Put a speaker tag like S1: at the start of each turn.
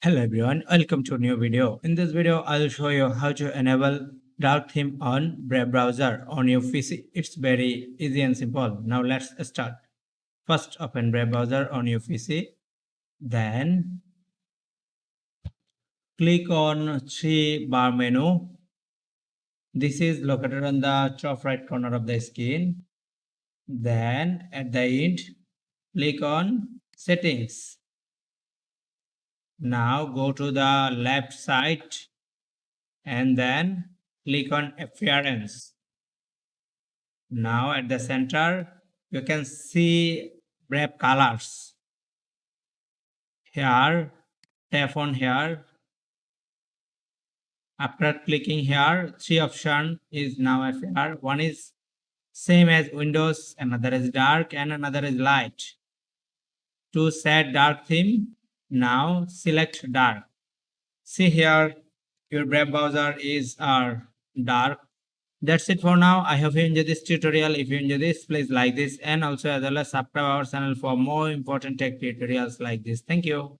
S1: Hello everyone, welcome to a new video. In this video, I'll show you how to enable dark theme on Brave browser on your PC. It's very easy and simple. Now let's start. First, open Brave browser on your PC. Then click on three bar menu. This is located on the top right corner of the screen. Then at the end, click on settings. Now go to the left side and then click on appearance. Now at the center, you can see Brave colors. Here, tap on here. After clicking here, three options is now appear. One is same as Windows, another is dark, and another is light. To set dark theme, now select dark. See here, your Brave browser is dark. That's it for now. I hope you enjoyed this tutorial. If you enjoyed this, please like this and also as well as subscribe our channel for more important tech tutorials like this. Thank you.